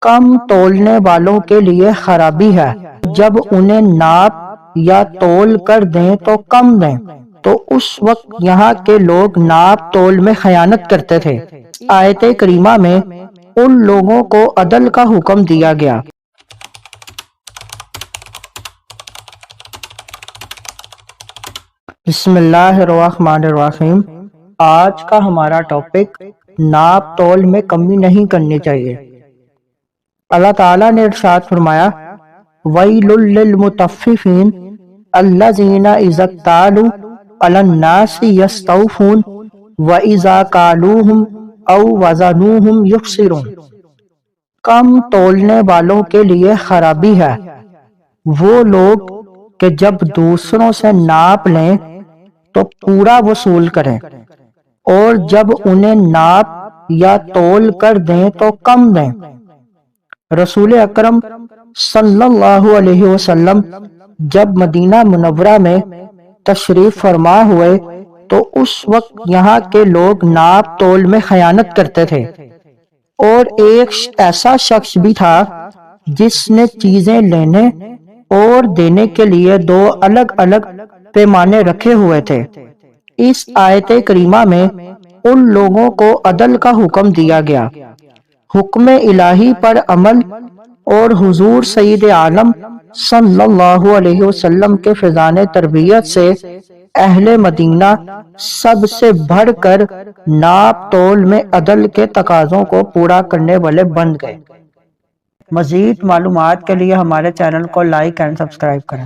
کم تولنے والوں کے لیے خرابی ہے، جب انہیں ناپ یا تول کر دیں تو کم دیں، تو اس وقت یہاں کے لوگ ناپ تول میں خیانت کرتے تھے۔ آیت کریمہ میں ان لوگوں کو عدل کا حکم دیا گیا۔ بسم اللہ الرحمن الرحیم۔ آج کا ہمارا ٹاپک ناپ تول میں کمی نہیں کرنی چاہیے۔ اللہ تعالیٰ نے ارشاد فرمایا وَيْلٌ لِّلْمُطَفِّفِينَ الَّذِينَ إِذَا اكْتَالُوا عَلَى النَّاسِ يَسْتَوْفُونَ وَإِذَا كَالُوهُمْ أَوْ وَزَنُوهُمْ يُخْسِرُونَ۔ کم تولنے والوں کے لیے خرابی ہے، وہ لوگ کہ جب دوسروں سے ناپ لیں تو پورا وصول کریں، اور جب انہیں ناپ یا تول کر دیں تو کم دیں۔ رسول اکرم صلی اللہ علیہ وسلم جب مدینہ منورہ میں تشریف فرما ہوئے تو اس وقت یہاں کے لوگ ناپ تول میں خیانت کرتے تھے، اور ایک ایسا شخص بھی تھا جس نے چیزیں لینے اور دینے کے لیے دو الگ الگ پیمانے رکھے ہوئے تھے۔ اس آیت کریمہ میں ان لوگوں کو عدل کا حکم دیا گیا۔ حکم الہی پر عمل اور حضور سید عالم صلی اللہ علیہ وسلم کے فیضان تربیت سے اہل مدینہ سب سے بڑھ کر ناپ تول میں عدل کے تقاضوں کو پورا کرنے والے بن گئے۔ مزید معلومات کے لیے ہمارے چینل کو لائک اینڈ سبسکرائب کریں۔